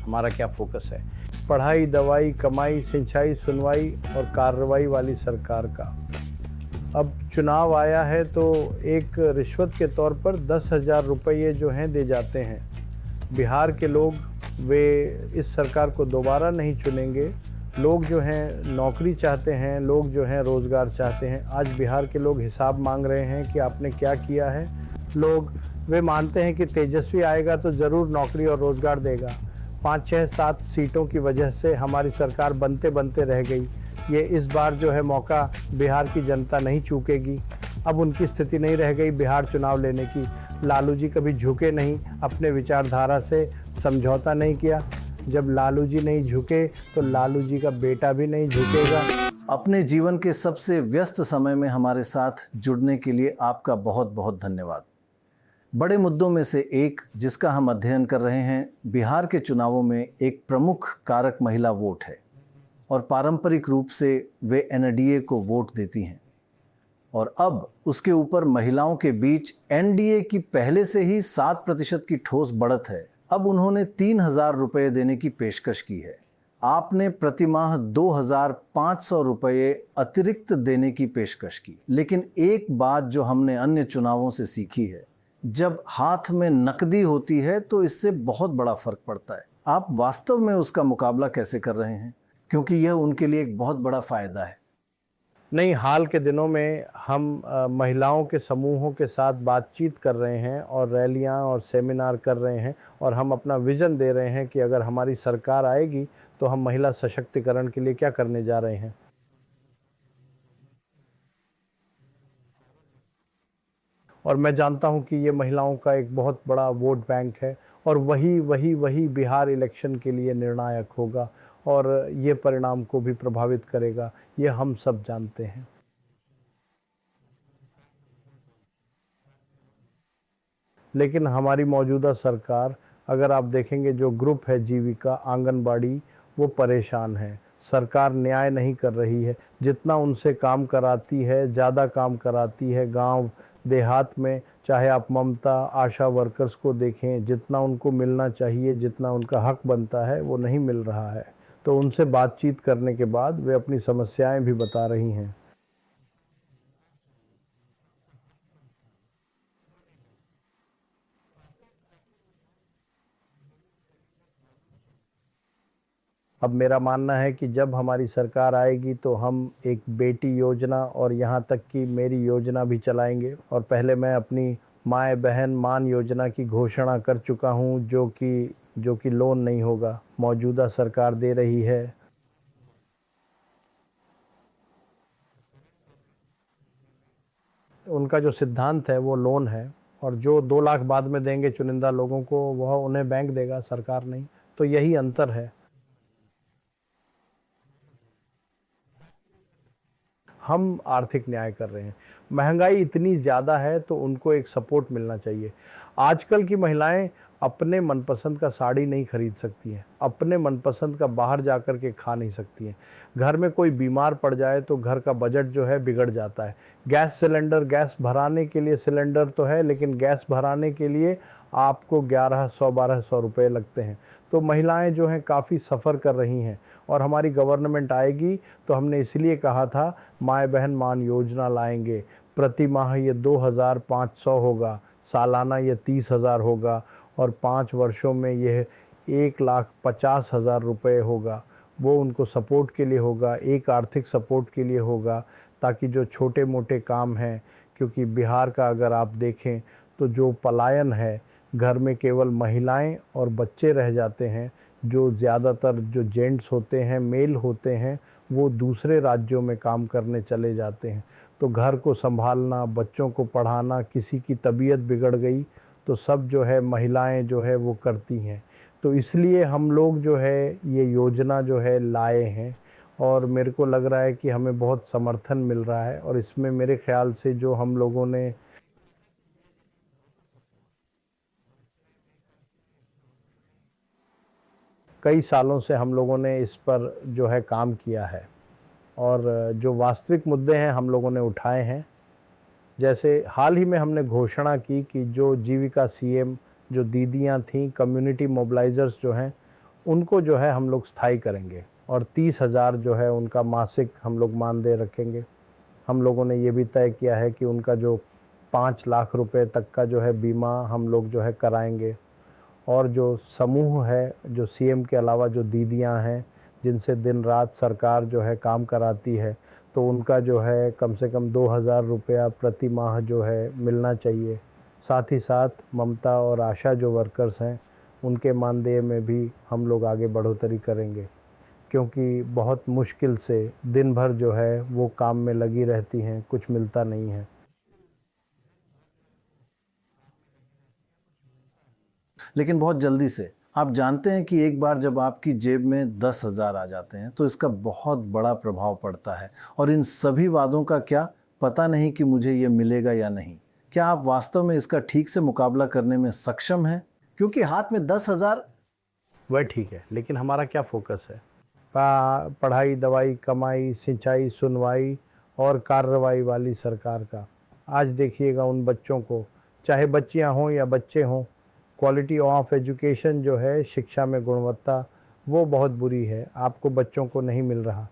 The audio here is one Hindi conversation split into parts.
हमारा क्या फोकस है। पढ़ाई, दवाई, कमाई, सिंचाई, सुनवाई और कार्रवाई वाली सरकार का। अब चुनाव आया है तो एक रिश्वत के तौर पर 10,000 रुपये जो हैं दे जाते हैं। बिहार के लोग वे इस सरकार को दोबारा नहीं चुनेंगे। लोग जो हैं नौकरी चाहते हैं, लोग जो हैं रोज़गार चाहते हैं। आज बिहार के लोग हिसाब मांग रहे हैं कि आपने क्या किया है। लोग वे मानते हैं कि तेजस्वी आएगा तो ज़रूर नौकरी और रोज़गार देगा। 5, 6, 7 सीटों की वजह से हमारी सरकार बनते बनते रह गई। ये इस बार जो है मौका बिहार की जनता नहीं चूकेगी। अब उनकी स्थिति नहीं रह गई बिहार चुनाव लेने की। लालू जी कभी झुके नहीं, अपने विचारधारा से समझौता नहीं किया। जब लालू जी नहीं झुके तो लालू जी का बेटा भी नहीं झुकेगा। अपने जीवन के सबसे व्यस्त समय में हमारे साथ जुड़ने के लिए आपका बहुत बहुत धन्यवाद। बड़े मुद्दों में से एक जिसका हम अध्ययन कर रहे हैं, बिहार के चुनावों में एक प्रमुख कारक महिला वोट है और पारंपरिक रूप से वे एनडीए को वोट देती हैं और अब उसके ऊपर महिलाओं के बीच एनडीए की पहले से ही 7% की ठोस बढ़त है। अब उन्होंने 3,000 रुपये देने की पेशकश की है। आपने प्रतिमाह 2,500 रुपये अतिरिक्त देने की पेशकश की। लेकिन एक बात जो हमने अन्य चुनावों से सीखी है, जब हाथ में नकदी होती है तो इससे बहुत बड़ा फर्क पड़ता है। आप वास्तव में उसका मुकाबला कैसे कर रहे हैं, क्योंकि यह उनके लिए एक बहुत बड़ा फायदा है। नहीं, हाल के दिनों में हम महिलाओं के समूहों के साथ बातचीत कर रहे हैं और रैलियां और सेमिनार कर रहे हैं और हम अपना विज़न दे रहे हैं कि अगर हमारी सरकार आएगी तो हम महिला सशक्तिकरण के लिए क्या करने जा रहे हैं। और मैं जानता हूं कि ये महिलाओं का एक बहुत बड़ा वोट बैंक है और वही बिहार इलेक्शन के लिए निर्णायक होगा और ये परिणाम को भी प्रभावित करेगा, ये हम सब जानते हैं। लेकिन हमारी मौजूदा सरकार, अगर आप देखेंगे जो ग्रुप है जीविका, आंगनबाड़ी, वो परेशान है। सरकार न्याय नहीं कर रही है। जितना उनसे काम कराती है, ज़्यादा काम कराती है। गांव देहात में चाहे आप ममता, आशा वर्कर्स को देखें, जितना उनको मिलना चाहिए, जितना उनका हक बनता है, वो नहीं मिल रहा है। तो उनसे बातचीत करने के बाद वे अपनी समस्याएं भी बता रही हैं। अब मेरा मानना है कि जब हमारी सरकार आएगी तो हम एक बेटी योजना और यहाँ तक कि मेरी योजना भी चलाएंगे। और पहले मैं अपनी माए बहन मान योजना की घोषणा कर चुका हूँ, जो कि लोन नहीं होगा, मौजूदा सरकार दे रही है। उनका जो सिद्धांत है वो लोन है और जो 2 लाख बाद में देंगे चुनिंदा लोगों को, वह उन्हें बैंक देगा, सरकार नहीं। तो यही अंतर है। हम आर्थिक न्याय कर रहे हैं। महंगाई इतनी ज़्यादा है तो उनको एक सपोर्ट मिलना चाहिए। आजकल की महिलाएं अपने मनपसंद का साड़ी नहीं खरीद सकती हैं, अपने मनपसंद का बाहर जाकर के खा नहीं सकती हैं। घर में कोई बीमार पड़ जाए तो घर का बजट जो है बिगड़ जाता है। गैस सिलेंडर, गैस भराने के लिए सिलेंडर तो है, लेकिन गैस भराने के लिए आपको 1100-1200 रुपये लगते हैं। तो महिलाएं जो हैं काफ़ी सफ़र कर रही हैं और हमारी गवर्नमेंट आएगी तो हमने इसलिए कहा था माए बहन मान योजना लाएंगे। प्रति माह ये 2,500 होगा, सालाना ये 30,000 होगा और 5 वर्षों में यह 1,50,000 रुपये होगा। वो उनको सपोर्ट के लिए होगा, एक आर्थिक सपोर्ट के लिए होगा, ताकि जो छोटे मोटे काम हैं, क्योंकि बिहार का अगर आप देखें तो जो पलायन है, घर में केवल महिलाएं और बच्चे रह जाते हैं। जो ज़्यादातर जो जेंट्स होते हैं, मेल होते हैं, वो दूसरे राज्यों में काम करने चले जाते हैं। तो घर को संभालना, बच्चों को पढ़ाना, किसी की तबीयत बिगड़ गई तो सब जो है महिलाएं जो है वो करती हैं। तो इसलिए हम लोग जो है ये योजना जो है लाए हैं और मेरे को लग रहा है कि हमें बहुत समर्थन मिल रहा है। और इसमें मेरे ख्याल से जो हम लोगों ने कई सालों से हम लोगों ने इस पर जो है काम किया है और जो वास्तविक मुद्दे हैं हम लोगों ने उठाए हैं। जैसे हाल ही में हमने घोषणा की कि जो जीविका सीएम जो दीदियां थीं, कम्युनिटी मोबिलाइजर्स जो हैं, उनको जो है हम लोग स्थायी करेंगे और 30,000 जो है उनका मासिक हम लोग मानदेय रखेंगे। हम लोगों ने ये भी तय किया है कि उनका जो 5 लाख रुपए तक का जो है बीमा हम लोग जो है कराएंगे। और जो समूह है, जो सीएम के अलावा जो दीदियां हैं जिनसे दिन रात सरकार जो है काम कराती है, तो उनका जो है कम से कम 2,000 रुपया प्रति माह जो है मिलना चाहिए। साथ ही साथ ममता और आशा जो वर्कर्स हैं उनके मानदेय में भी हम लोग आगे बढ़ोतरी करेंगे, क्योंकि बहुत मुश्किल से दिन भर जो है वो काम में लगी रहती हैं, कुछ मिलता नहीं है। लेकिन बहुत जल्दी से आप जानते हैं कि एक बार जब आपकी जेब में 10,000 आ जाते हैं तो इसका बहुत बड़ा प्रभाव पड़ता है। और इन सभी वादों का क्या पता नहीं कि मुझे ये मिलेगा या नहीं। क्या आप वास्तव में इसका ठीक से मुकाबला करने में सक्षम हैं? क्योंकि हाथ में 10,000। वह ठीक है, लेकिन हमारा क्या फोकस है? पढ़ाई, दवाई, कमाई, सिंचाई, सुनवाई और कार्रवाई वाली सरकार का। आज देखिएगा उन बच्चों को, चाहे बच्चियां हों या बच्चे हों, क्वालिटी ऑफ एजुकेशन जो है, शिक्षा में गुणवत्ता, वो बहुत बुरी है। आपको बच्चों को नहीं मिल रहा।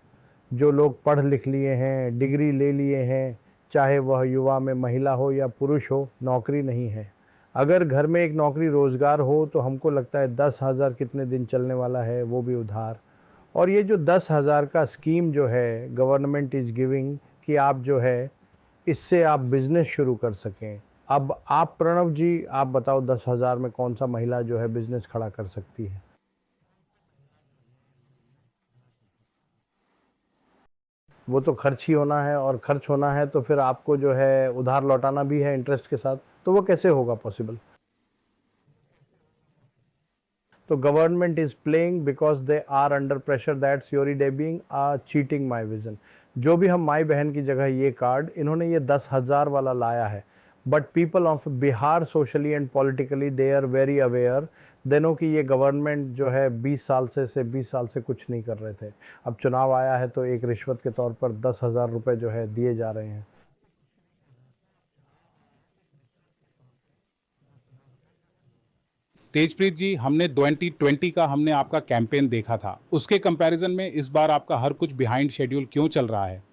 जो लोग पढ़ लिख लिए हैं, डिग्री ले लिए हैं, चाहे वह युवा में महिला हो या पुरुष हो, नौकरी नहीं है। अगर घर में एक नौकरी रोज़गार हो तो हमको लगता है 10,000 कितने दिन चलने वाला है, वो भी उधार। और ये जो 10,000 का स्कीम जो है गवर्नमेंट इज़ गिविंग, कि आप जो है इससे आप बिज़नेस शुरू कर सकें। अब आप प्रणव जी, आप बताओ 10,000 में कौन सा महिला जो है बिज़नेस खड़ा कर सकती है? वो तो खर्च ही होना है, और खर्च होना है तो फिर आपको जो है उधार लौटाना भी है इंटरेस्ट के साथ, तो वो कैसे होगा पॉसिबल? तो government is playing because they are under pressure that surely डेबिंग चीटिंग माई विजन। जो भी हम माई बहन की जगह ये कार्ड, इन्होंने ये 10,000 वाला लाया है, but people of Bihar socially and politically they are very aware देनों कि ये गवर्नमेंट जो है 20 साल से 20 साल से कुछ नहीं कर रहे थे। अब चुनाव आया है तो एक रिश्वत के तौर पर 10,000 रुपये जो है दिए जा रहे हैं। तेजप्रीत जी, हमने 2020 का हमने आपका कैंपेन देखा था, उसके कंपैरिजन में इस बार आपका हर कुछ बिहाइंड शेड्यूल क्यों चल रहा है?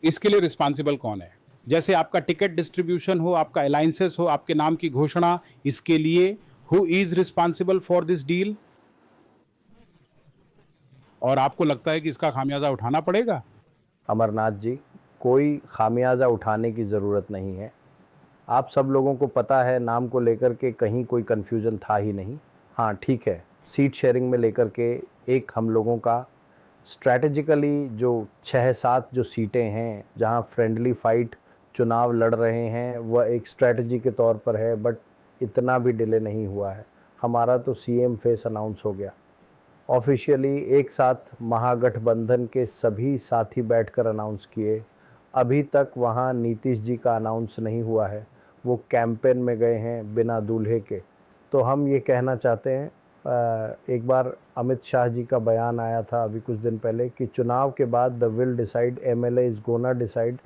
इसके लिए रिस्पॉन्सिबल कौन है? जैसे आपका टिकट डिस्ट्रीब्यूशन हो, आपका अलायंसेस हो, आपके नाम की घोषणा, इसके लिए who is responsible for this deal? और आपको लगता है कि इसका खामियाजा उठाना पड़ेगा? अमरनाथ जी, कोई खामियाजा उठाने की ज़रूरत नहीं है। आप सब लोगों को पता है, नाम को लेकर के कहीं कोई कन्फ्यूज़न था ही नहीं। हाँ ठीक है, सीट शेयरिंग में लेकर के एक हम लोगों का स्ट्रैटेजिकली जो 6-7 जो सीटें हैं जहाँ फ्रेंडली फाइट चुनाव लड़ रहे हैं, वह एक स्ट्रैटेजी के तौर पर है, बट इतना भी डिले नहीं हुआ है। हमारा तो सीएम फेस अनाउंस हो गया ऑफिशियली, एक साथ महागठबंधन के सभी साथी बैठकर अनाउंस किए। अभी तक वहाँ नीतीश जी का अनाउंस नहीं हुआ है, वो कैंपेन में गए हैं बिना दूल्हे के। तो हम ये कहना चाहते हैं, एक बार अमित शाह जी का बयान आया था अभी कुछ दिन पहले कि चुनाव के बाद the will decide, MLA is gonna decide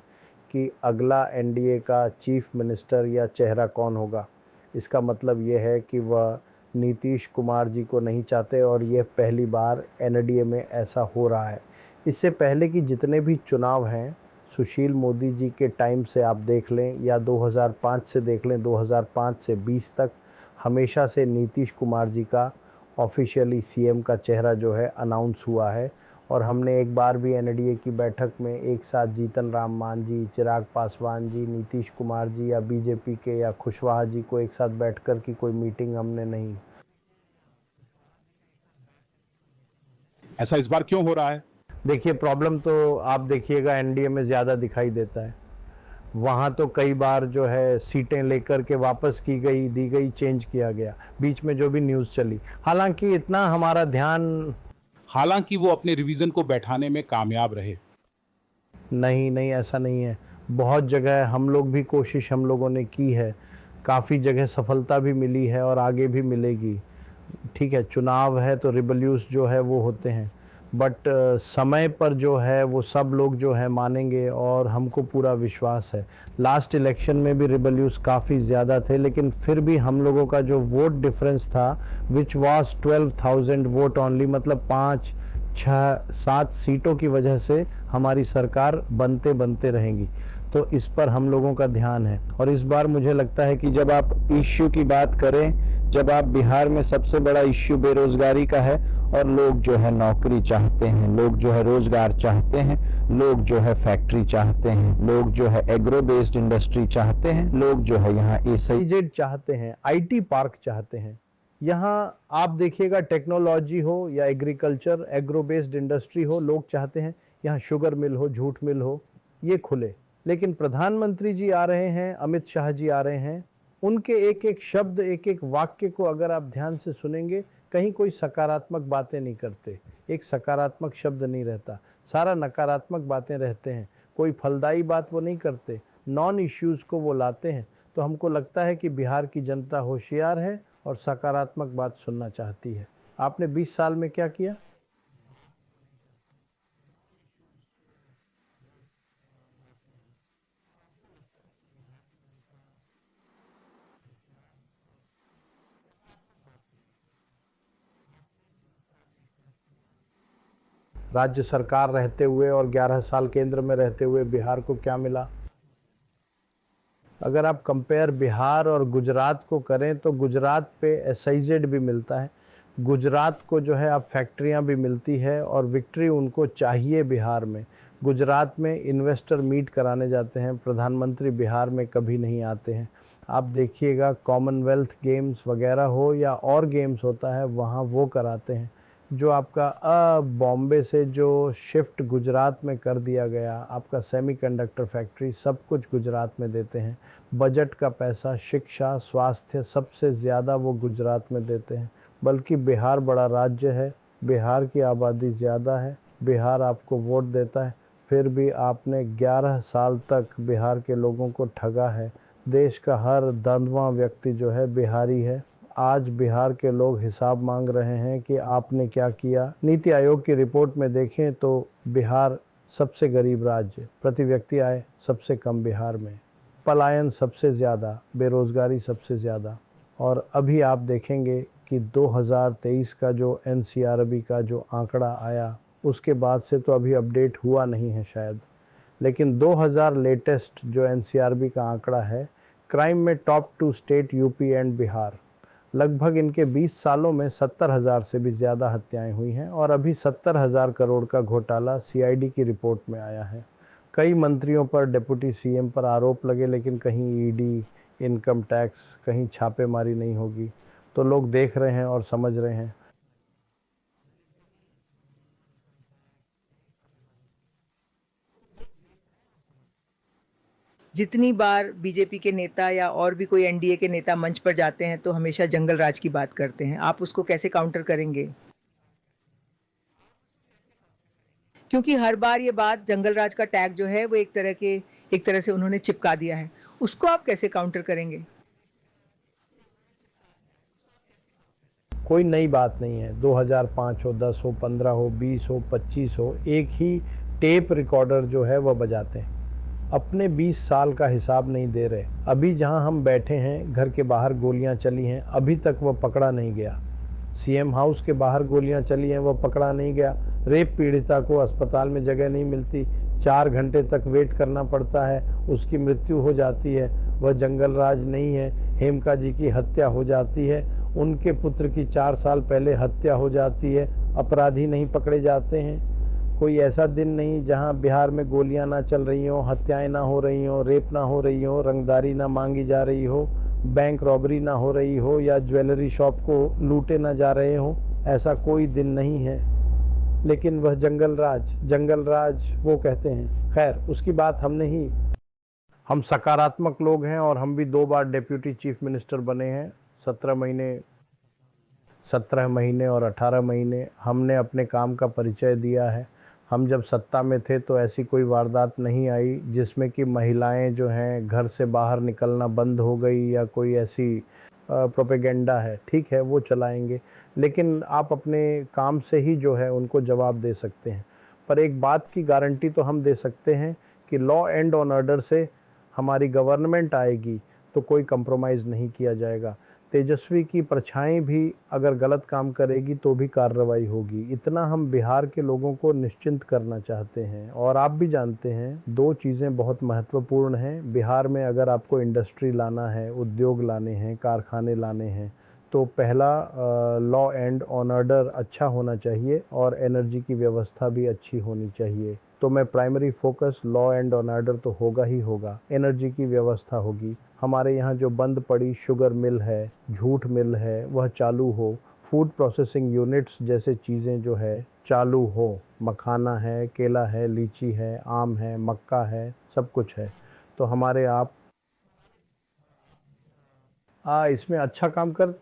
कि अगला एनडीए का चीफ मिनिस्टर या चेहरा कौन होगा। इसका मतलब ये है कि वह नीतीश कुमार जी को नहीं चाहते, और ये पहली बार एनडीए में ऐसा हो रहा है। इससे पहले कि जितने भी चुनाव हैं, सुशील मोदी जी के टाइम से आप देख लें या 2005 से देख लें, 2005 से 20 तक हमेशा से नीतीश कुमार जी का ऑफिशियली सीएम का चेहरा जो है अनाउंस हुआ है। और हमने एक बार भी एनडीए की बैठक में एक साथ जीतन राम मांझी, चिराग पासवान जी, नीतीश कुमार जी या बीजेपी के या कुशवाहा जी को एक साथ बैठकर की कोई मीटिंग हमने नहीं। ऐसा इस बार क्यों हो रहा है? देखिए, प्रॉब्लम तो आप देखिएगा एनडीए में ज़्यादा दिखाई देता है। वहाँ तो कई बार जो है सीटें लेकर के वापस की गई, दी गई, चेंज किया गया, बीच में जो भी न्यूज़ चली। हालांकि इतना हमारा ध्यान, हालांकि वो अपने रिवीजन को बैठाने में कामयाब रहे। नहीं ऐसा नहीं है। बहुत जगह हम लोग भी कोशिश हम लोगों ने की है, काफ़ी जगह सफलता भी मिली है और आगे भी मिलेगी। ठीक है, चुनाव है तो रिबल्यूस जो है वो होते हैं, बट समय पर जो है वो सब लोग जो है मानेंगे और हमको पूरा विश्वास है। लास्ट इलेक्शन में भी रिबेल्यूस काफ़ी ज़्यादा थे, लेकिन फिर भी हम लोगों का जो वोट डिफरेंस था विच वाज 12,000 वोट ओनली, मतलब 5, 6, 7 सीटों की वजह से हमारी सरकार बनते बनते रहेंगी। तो इस पर हम लोगों का ध्यान है। और इस बार मुझे लगता है कि जब आप इश्यू की बात करें, जब आप बिहार में सबसे बड़ा इश्यू बेरोजगारी का है और लोग जो है नौकरी चाहते हैं, लोग जो है रोजगार चाहते हैं, लोग जो है फैक्ट्री चाहते हैं, लोग जो है एग्रो बेस्ड इंडस्ट्री चाहते हैं, लोग जो है यहाँ एसआईजेड चाहते हैं, आईटी पार्क चाहते हैं। यहाँ आप देखिएगा टेक्नोलॉजी हो या एग्रीकल्चर एग्रो बेस्ड इंडस्ट्री हो, लोग चाहते हैं यहाँ शुगर मिल हो, जूट मिल हो, ये खुले। लेकिन प्रधानमंत्री जी आ रहे हैं, अमित शाह जी आ रहे हैं, उनके एक एक शब्द, एक एक वाक्य को अगर आप ध्यान से सुनेंगे, कहीं कोई सकारात्मक बातें नहीं करते, एक सकारात्मक शब्द नहीं रहता, सारा नकारात्मक बातें रहते हैं। कोई फलदायी बात वो नहीं करते, नॉन इश्यूज़ को वो लाते हैं। तो हमको लगता है कि बिहार की जनता होशियार है और सकारात्मक बात सुनना चाहती है। आपने 20 साल में क्या किया? राज्य सरकार रहते हुए और 11 साल केंद्र में रहते हुए बिहार को क्या मिला? अगर आप कंपेयर बिहार और गुजरात को करें तो गुजरात पे एसआईजेड भी मिलता है, गुजरात को जो है अब फैक्ट्रियां भी मिलती है और विक्ट्री उनको चाहिए बिहार में। गुजरात में इन्वेस्टर मीट कराने जाते हैं, प्रधानमंत्री बिहार में कभी नहीं आते हैं। आप देखिएगा कॉमनवेल्थ गेम्स वगैरह हो या और गेम्स होता है, वहाँ वो कराते हैं। जो आपका बॉम्बे से जो शिफ्ट गुजरात में कर दिया गया, आपका सेमीकंडक्टर फैक्ट्री, सब कुछ गुजरात में देते हैं। बजट का पैसा शिक्षा, स्वास्थ्य सबसे ज़्यादा वो गुजरात में देते हैं। बल्कि बिहार बड़ा राज्य है, बिहार की आबादी ज़्यादा है, बिहार आपको वोट देता है, फिर भी आपने 11 साल तक बिहार के लोगों को ठगा है। देश का हर 10वां व्यक्ति जो है बिहारी है। आज बिहार के लोग हिसाब मांग रहे हैं कि आपने क्या किया। नीति आयोग की रिपोर्ट में देखें तो बिहार सबसे गरीब राज्य, प्रति व्यक्ति आय सबसे कम बिहार में, पलायन सबसे ज़्यादा, बेरोज़गारी सबसे ज़्यादा। और अभी आप देखेंगे कि 2023 का जो एनसीआरबी का जो आंकड़ा आया, उसके बाद से तो अभी अपडेट हुआ नहीं है शायद, लेकिन 2000 लेटेस्ट जो एनसीआरबी का आंकड़ा है, क्राइम में top 2 state UP and Bihar. लगभग इनके 20 सालों में 70,000 से भी ज़्यादा हत्याएं हुई हैं और अभी 70,000 करोड़ का घोटाला सीआईडी की रिपोर्ट में आया है। कई मंत्रियों पर, डिप्टी सीएम पर आरोप लगे, लेकिन कहीं ईडी, इनकम टैक्स, कहीं छापेमारी नहीं होगी। तो लोग देख रहे हैं और समझ रहे हैं। जितनी बार बीजेपी के नेता या और भी कोई एनडीए के नेता मंच पर जाते हैं तो हमेशा जंगल राज की बात करते हैं, आप उसको कैसे काउंटर करेंगे? क्योंकि हर बार ये बात जंगल राज का टैग जो है वो एक तरह से उन्होंने चिपका दिया है, उसको आप कैसे काउंटर करेंगे? कोई नई बात नहीं है। 2005 हो, 10 हो, 15 हो, 20 हो, 25 हो, एक ही टेप रिकॉर्डर जो है वह बजाते हैं। अपने 20 साल का हिसाब नहीं दे रहे। अभी जहां हम बैठे हैं, घर के बाहर गोलियां चली हैं, अभी तक वह पकड़ा नहीं गया। सीएम हाउस के बाहर गोलियां चली हैं, वह पकड़ा नहीं गया। रेप पीड़िता को अस्पताल में जगह नहीं मिलती, 4 घंटे तक वेट करना पड़ता है, उसकी मृत्यु हो जाती है, वह जंगल राज नहीं है। हेमका जी की हत्या हो जाती है, उनके पुत्र की 4 साल पहले हत्या हो जाती है, अपराधी नहीं पकड़े जाते हैं। कोई ऐसा दिन नहीं जहां बिहार में गोलियां ना चल रही हों, हत्याएं ना हो रही हों, रेप ना हो रही हो, रंगदारी ना मांगी जा रही हो, बैंक रॉबरी ना हो रही हो या ज्वेलरी शॉप को लूटे ना जा रहे हो। ऐसा कोई दिन नहीं है। लेकिन वह जंगल राज वो कहते हैं। खैर, उसकी बात हम नहीं। हम सकारात्मक लोग हैं और हम भी 2 बार डिप्टी चीफ मिनिस्टर बने हैं। 17 महीने और 18 महीने हमने अपने काम का परिचय दिया है। हम जब सत्ता में थे तो ऐसी कोई वारदात नहीं आई जिसमें कि महिलाएं जो हैं घर से बाहर निकलना बंद हो गई या कोई ऐसी प्रोपेगेंडा है, ठीक है, वो चलाएंगे, लेकिन आप अपने काम से ही जो है उनको जवाब दे सकते हैं। पर एक बात की गारंटी तो हम दे सकते हैं कि लॉ एंड ऑर्डर से हमारी गवर्नमेंट आएगी तो कोई कंप्रोमाइज़ नहीं किया जाएगा। तेजस्वी की परछाई भी अगर गलत काम करेगी तो भी कार्रवाई होगी। इतना हम बिहार के लोगों को निश्चिंत करना चाहते हैं। और आप भी जानते हैं, दो चीज़ें बहुत महत्वपूर्ण हैं बिहार में। अगर आपको इंडस्ट्री लाना है, उद्योग लाने हैं, कारखाने लाने हैं, तो पहला लॉ एंड ऑर्डर अच्छा होना चाहिए और एनर्जी की व्यवस्था भी अच्छी होनी चाहिए। तो मैं primary focus law and order तो होगा ही होगा, एनर्जी की व्यवस्था होगी। हमारे यहाँ जो बंद पड़ी शुगर मिल है, झूठ मिल है, वह चालू हो। फूड प्रोसेसिंग यूनिट्स जैसे चीज़ें जो है चालू हो। मखाना है, केला है, लीची है, आम है, मक्का है, सब कुछ है। तो हमारे आप इसमें अच्छा काम कर,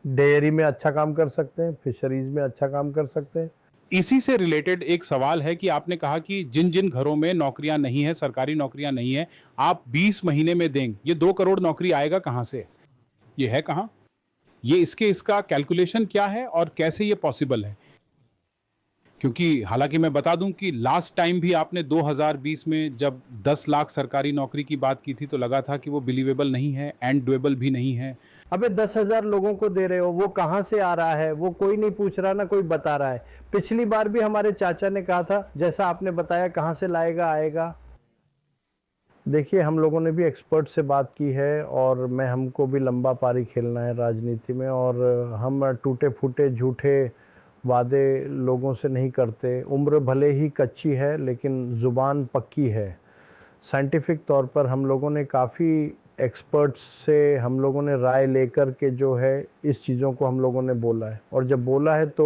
डेयरी में अच्छा काम कर सकते हैं, फिशरीज में अच्छा काम कर सकते हैं। इसी से रिलेटेड एक सवाल है कि आपने कहा कि जिन जिन घरों में नौकरियां नहीं है, सरकारी नौकरियां नहीं है, आप 20 महीने में देंगे। ये 2 करोड़ नौकरी आएगा कहां से? ये है कहां? ये इसका कैलकुलेशन क्या है और कैसे ये पॉसिबल है? क्योंकि हालांकि मैं बता दूं कि लास्ट टाइम भी आपने 2020 में जब 10 लाख सरकारी नौकरी की बात की थी तो लगा था कि वो बिलीवेबल नहीं है एंड डुएबल भी नहीं है। अबे 10,000 लोगों को दे रहे हो, वो कहाँ से आ रहा है? वो कोई नहीं पूछ रहा, ना कोई बता रहा है। पिछली बार भी हमारे चाचा ने कहा था, जैसा आपने बताया, कहाँ से लाएगा, आएगा। देखिए, हम लोगों ने भी एक्सपर्ट से बात की है और हमको भी लंबा पारी खेलना है राजनीति में। और हम टूटे फूटे झूठे वादे लोगों से नहीं करते। उम्र भले ही कच्ची है लेकिन ज़ुबान पक्की है। साइंटिफिक तौर पर हम लोगों ने काफ़ी एक्सपर्ट्स से हम लोगों ने राय लेकर के जो है इस चीज़ों को हम लोगों ने बोला है। और जब बोला है तो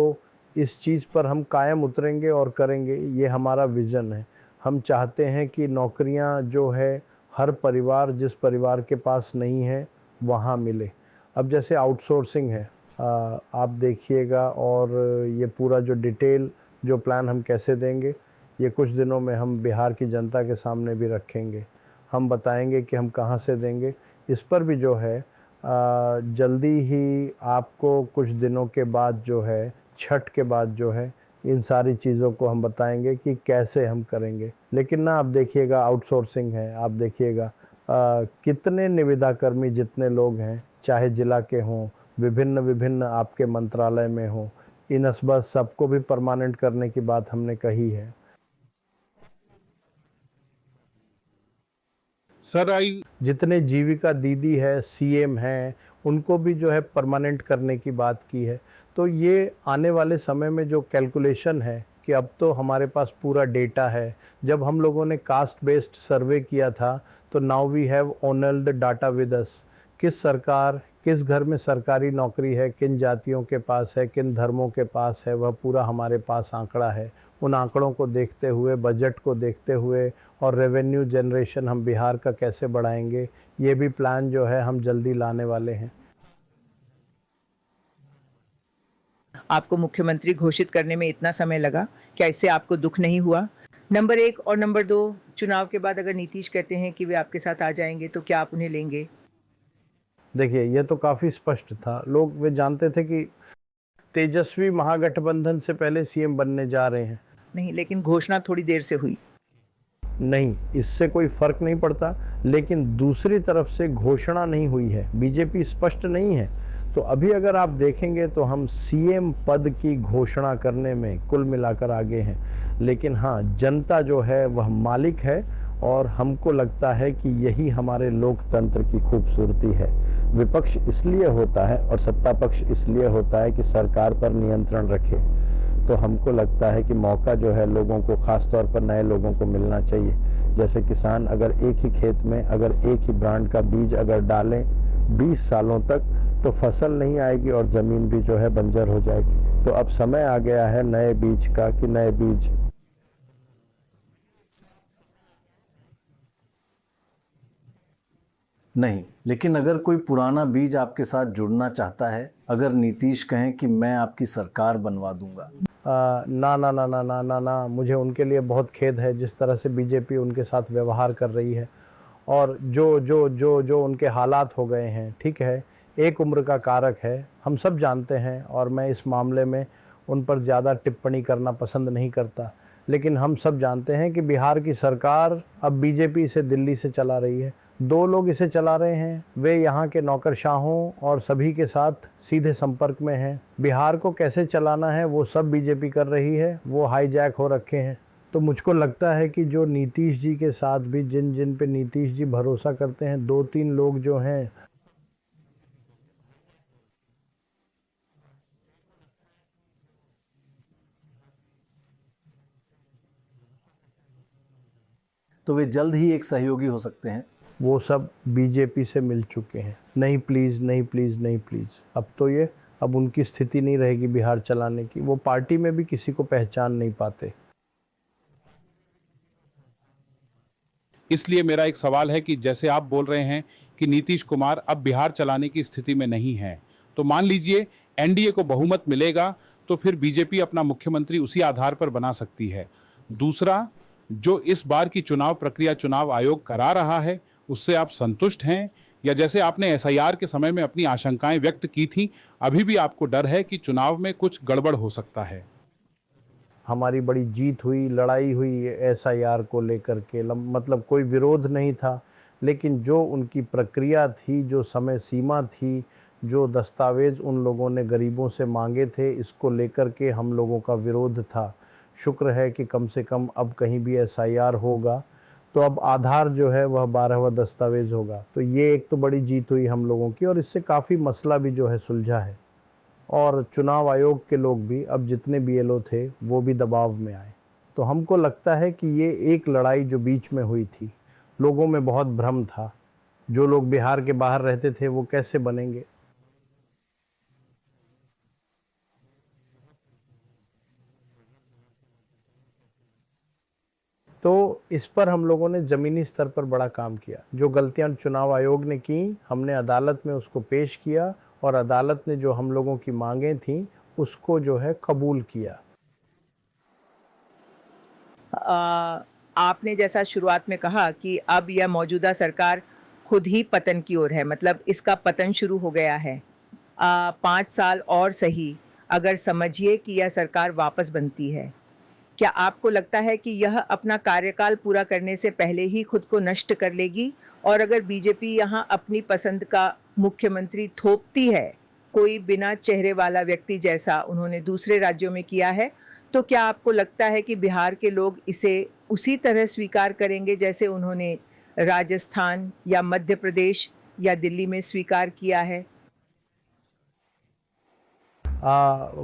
इस चीज़ पर हम कायम उतरेंगे और करेंगे। ये हमारा विज़न है। हम चाहते हैं कि नौकरियां जो है हर परिवार, जिस परिवार के पास नहीं है, वहाँ मिले। अब जैसे आउटसोर्सिंग है, आप देखिएगा, और ये पूरा जो डिटेल जो प्लान हम कैसे देंगे, ये कुछ दिनों में हम बिहार की जनता के सामने भी रखेंगे। हम बताएंगे कि हम कहाँ से देंगे। इस पर भी जो है जल्दी ही आपको कुछ दिनों के बाद जो है, छठ के बाद जो है, इन सारी चीज़ों को हम बताएंगे कि कैसे हम करेंगे। लेकिन ना, आप देखिएगा, आउटसोर्सिंग है, आप देखिएगा कितने निविदा कर्मी जितने लोग हैं, चाहे जिला के हों, विभिन्न आपके मंत्रालय में हों, इन असबत सबको भी परमानेंट करने की बात हमने कही है। सर, जितने जीविका दीदी है, सीएम हैं, उनको भी जो है परमानेंट करने की बात की है। तो ये आने वाले समय में जो कैलकुलेशन है कि अब तो हमारे पास पूरा डेटा है। जब हम लोगों ने कास्ट बेस्ड सर्वे किया था तो now we have honoured data with us. किस सरकार, किस घर में सरकारी नौकरी है, किन जातियों के पास है, किन धर्मों के पास है, वह पूरा हमारे पास आंकड़ा है। उन आंकड़ों को देखते हुए, बजट को देखते हुए और रेवेन्यू जनरेशन हम बिहार का कैसे बढ़ाएंगे, ये भी प्लान जो है हम जल्दी लाने वाले हैं। आपको मुख्यमंत्री घोषित करने में इतना समय लगा, क्या इससे आपको दुख नहीं हुआ? नंबर 1 और नंबर 2, चुनाव के बाद अगर नीतीश कहते हैं कि वे आपके साथ आ जाएंगे तो क्या आप उन्हें लेंगे? देखिए, ये तो काफ़ी स्पष्ट था। लोग वे जानते थे कि तेजस्वी महागठबंधन से पहले सीएम बनने जा रहे हैं। नहीं, लेकिन घोषणा थोड़ी देर से हुई। नहीं, इससे कोई फर्क नहीं पड़ता। लेकिन दूसरी तरफ से घोषणा नहीं हुई है, बीजेपी स्पष्ट नहीं है। तो अभी अगर आप देखेंगे तो हम सीएम पद की घोषणा करने में कुल मिलाकर आगे हैं। लेकिन हाँ, जनता जो है वह मालिक है और हमको लगता है कि यही हमारे लोकतंत्र की खूबसूरती है। विपक्ष इसलिए होता है और सत्ता पक्ष इसलिए होता है कि सरकार पर नियंत्रण रखे। तो हमको लगता है कि मौका जो है लोगों को, खास तौर पर नए लोगों को मिलना चाहिए। जैसे किसान अगर एक ही खेत में अगर एक ही ब्रांड का बीज अगर डालें 20 सालों तक, तो फसल नहीं आएगी और ज़मीन भी जो है बंजर हो जाएगी। तो अब समय आ गया है नए बीज का, कि नए बीज नहीं, लेकिन अगर कोई पुराना बीज आपके साथ जुड़ना चाहता है, अगर नीतीश कहें कि मैं आपकी सरकार बनवा दूंगा, ना ना ना ना ना ना ना, मुझे उनके लिए बहुत खेद है जिस तरह से बीजेपी उनके साथ व्यवहार कर रही है। और जो जो जो जो उनके हालात हो गए हैं, ठीक है, एक उम्र का कारक है, हम सब जानते हैं, और मैं इस मामले में उन पर ज़्यादा टिप्पणी करना पसंद नहीं करता। लेकिन हम सब जानते हैं कि बिहार की सरकार अब बीजेपी इसे दिल्ली से चला रही है। दो लोग इसे चला रहे हैं, वे यहाँ के नौकरशाहों और सभी के साथ सीधे संपर्क में हैं। बिहार को कैसे चलाना है वो सब बीजेपी कर रही है, वो हाईजैक हो रखे हैं। तो मुझको लगता है कि जो नीतीश जी के साथ भी जिन जिन पे नीतीश जी भरोसा करते हैं, 2-3 लोग जो हैं, तो वे जल्द ही एक सहयोगी हो सकते हैं। वो सब बीजेपी से मिल चुके हैं। नहीं प्लीज़, नहीं प्लीज़, नहीं प्लीज़। अब उनकी स्थिति नहीं रहेगी बिहार चलाने की। वो पार्टी में भी किसी को पहचान नहीं पाते। इसलिए मेरा एक सवाल है कि जैसे आप बोल रहे हैं कि नीतीश कुमार अब बिहार चलाने की स्थिति में नहीं है, तो मान लीजिए एनडीए को बहुमत मिलेगा तो फिर बीजेपी अपना मुख्यमंत्री उसी आधार पर बना सकती है। दूसरा, जो इस बार की चुनाव प्रक्रिया चुनाव आयोग करा रहा है उससे आप संतुष्ट हैं, या जैसे आपने एसआईआर के समय में अपनी आशंकाएं व्यक्त की थी, अभी भी आपको डर है कि चुनाव में कुछ गड़बड़ हो सकता है? हमारी बड़ी जीत हुई, लड़ाई हुई एसआईआर को लेकर के, मतलब कोई विरोध नहीं था। लेकिन जो उनकी प्रक्रिया थी, जो समय सीमा थी, जो दस्तावेज़ उन लोगों ने गरीबों से मांगे थे, इसको लेकर के हम लोगों का विरोध था। शुक्र है कि कम से कम अब कहीं भी एसआईआर होगा तो अब आधार जो है वह 12वां दस्तावेज़ होगा। तो ये एक तो बड़ी जीत हुई हम लोगों की, और इससे काफ़ी मसला भी जो है सुलझा है। और चुनाव आयोग के लोग भी, अब जितने बीएलओ थे वो भी दबाव में आए। तो हमको लगता है कि ये एक लड़ाई जो बीच में हुई थी, लोगों में बहुत भ्रम था। जो लोग बिहार के बाहर रहते थे वो कैसे बनेंगे। तो इस पर हम लोगों ने ज़मीनी स्तर पर बड़ा काम किया। जो गलतियां चुनाव आयोग ने की, हमने अदालत में उसको पेश किया, और अदालत ने जो हम लोगों की मांगें थीं उसको जो है कबूल किया। आपने जैसा शुरुआत में कहा कि अब यह मौजूदा सरकार खुद ही पतन की ओर है, मतलब इसका पतन शुरू हो गया है। 5 साल और सही, अगर समझिए कि यह सरकार वापस बनती है, क्या आपको लगता है कि यह अपना कार्यकाल पूरा करने से पहले ही खुद को नष्ट कर लेगी? और अगर बीजेपी यहाँ अपनी पसंद का मुख्यमंत्री थोपती है, कोई बिना चेहरे वाला व्यक्ति जैसा उन्होंने दूसरे राज्यों में किया है, तो क्या आपको लगता है कि बिहार के लोग इसे उसी तरह स्वीकार करेंगे जैसे उन्होंने राजस्थान या मध्य प्रदेश या दिल्ली में स्वीकार किया है?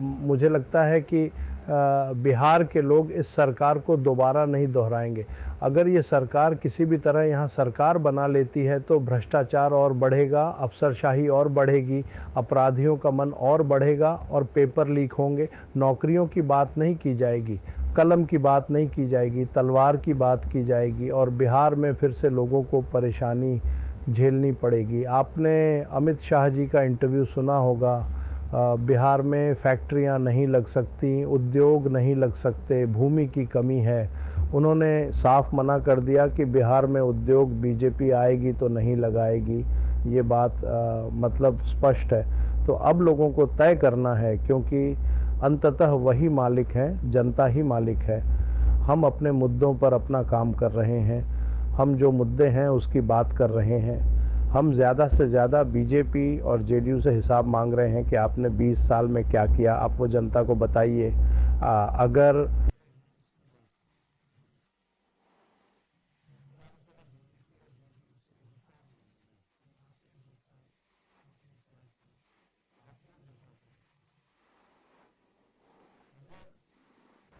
मुझे लगता है कि बिहार के लोग इस सरकार को दोबारा नहीं दोहराएंगे। अगर ये सरकार किसी भी तरह यहाँ सरकार बना लेती है तो भ्रष्टाचार और बढ़ेगा, अफसरशाही और बढ़ेगी, अपराधियों का मन और बढ़ेगा, और पेपर लीक होंगे। नौकरियों की बात नहीं की जाएगी, कलम की बात नहीं की जाएगी, तलवार की बात की जाएगी, और बिहार में फिर से लोगों को परेशानी झेलनी पड़ेगी। आपने अमित शाह जी का इंटरव्यू सुना होगा। बिहार में फैक्ट्रियां नहीं लग सकती, उद्योग नहीं लग सकते, भूमि की कमी है। उन्होंने साफ मना कर दिया कि बिहार में उद्योग बीजेपी आएगी तो नहीं लगाएगी। ये बात मतलब स्पष्ट है। तो अब लोगों को तय करना है, क्योंकि अंततः वही मालिक हैं, जनता ही मालिक है। हम अपने मुद्दों पर अपना काम कर रहे हैं, हम जो मुद्दे हैं उसकी बात कर रहे हैं। हम ज़्यादा से ज़्यादा बीजेपी और जेडीयू से हिसाब मांग रहे हैं कि आपने 20 साल में क्या किया, आप वो जनता को बताइए। अगर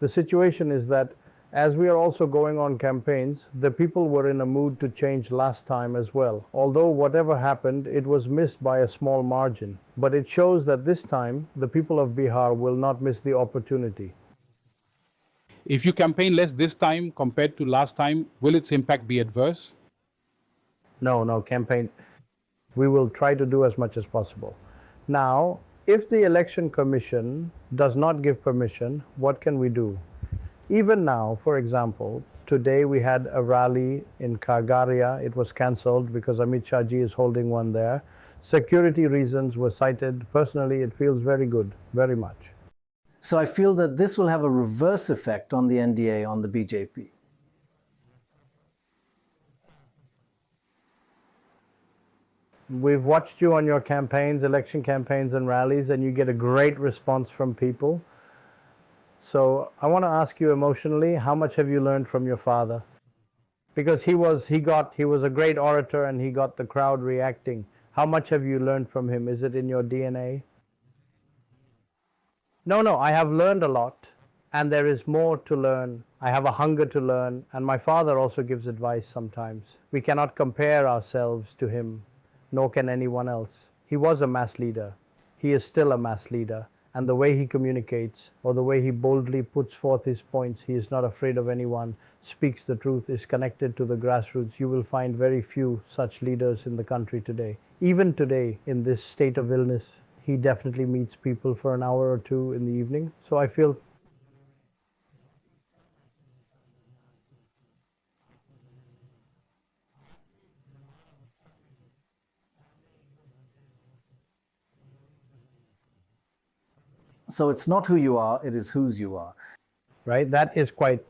the situation is that as we are also going on campaigns, the people were in a mood to change last time as well. Although whatever happened, it was missed by a small margin. But it shows that this time, the people of Bihar will not miss the opportunity. If you campaign less this time compared to last time, will its impact be adverse? No, campaign. We will try to do as much as possible. Now, if the election commission does not give permission, what can we do? Even now, for example, today we had a rally in Khagaria. It was cancelled because Amit Shah ji is holding one there. security reasons were cited. Personally, it feels very good, very much. So I feel that this will have a reverse effect on the NDA, on the BJP. We've watched you on your campaigns, election campaigns and rallies, and you get a great response from people. So I want to ask you emotionally, how much have you learned from your father? Because he was a great orator and he got the crowd reacting. How much have you learned from him? Is it in your DNA? No, I have learned a lot, and there is more to learn. I have a hunger to learn, and my father also gives advice sometimes. We cannot compare ourselves to him, nor can anyone else. He was a mass leader. He is still a mass leader. And the way he communicates, or the way he boldly puts forth his points, he is not afraid of anyone, speaks the truth, is connected to the grassroots. You will find very few such leaders in the country today. Even today, in this state of illness, he definitely meets people for an hour or two in the evening. So I feel So it's not who you are, it is whose you are. right? That is quite.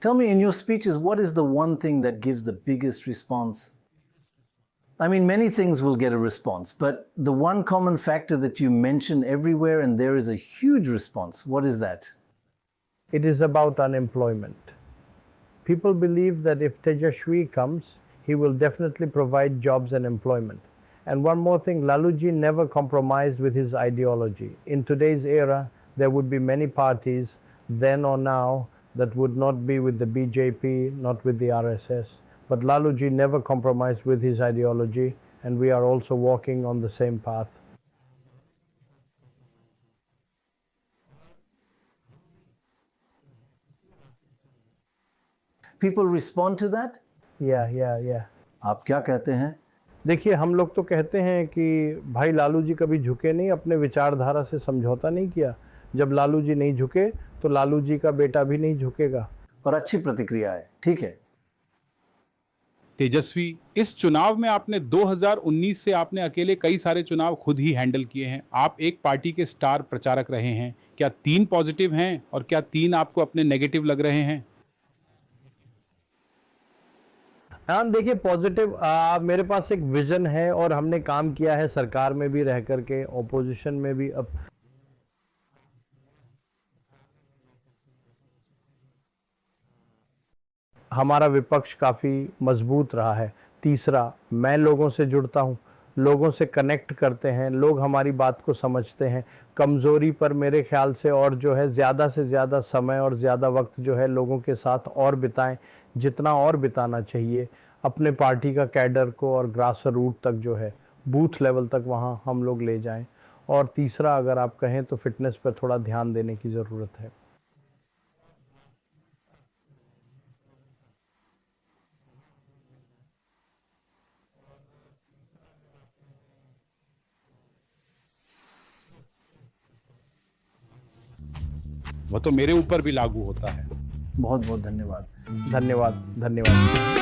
Tell me, in your speeches, what is the one thing that gives the biggest response? I mean, many things will get a response, but the one common factor that you mention everywhere and there is a huge response, what is that? It is about unemployment. People believe that if Tejashwi comes, he will definitely provide jobs and employment. And one more thing, Laluji never compromised with his ideology. In today's era, there would be many parties, then or now, that would not be with the BJP, not with the RSS. But Laluji never compromised with his ideology, and we are also walking on the same path. People respond to that? Yeah. आप क्या कहते हैं? देखिए, हम लोग तो कहते हैं कि भाई लालू जी कभी झुके नहीं, अपने विचारधारा से समझौता नहीं किया. जब लालू जी नहीं झुके तो लालू जी का बेटा भी नहीं झुकेगा. और अच्छी प्रतिक्रिया है, ठीक है. तेजस्वी, इस चुनाव में आपने 2019 से आपने अकेले कई सारे चुनाव खुद ही हैंडल किए हैं. आप एक पार्टी के स्टार प्रचारक रहे हैं. क्या 3 पॉजिटिव हैं और क्या 3 आपको अपने नेगेटिव लग रहे हैं? देखिए, पॉजिटिव मेरे पास एक विजन है और हमने काम किया है सरकार में भी रह करके, ऑपोजिशन में भी. अब हमारा विपक्ष काफ़ी मजबूत रहा है. तीसरा, मैं लोगों से जुड़ता हूँ, लोगों से कनेक्ट करते हैं, लोग हमारी बात को समझते हैं. कमज़ोरी पर मेरे ख्याल से और जो है ज़्यादा से ज़्यादा समय और ज़्यादा वक्त जो है लोगों के साथ और बिताएं, जितना और बिताना चाहिए. अपने पार्टी का कैडर को और ग्रास रूट तक जो है, बूथ लेवल तक वहाँ हम लोग ले जाएं. और तीसरा, अगर आप कहें तो फिटनेस पर थोड़ा ध्यान देने की ज़रूरत है. वो तो मेरे ऊपर भी लागू होता है. बहुत बहुत धन्यवाद. धन्यवाद.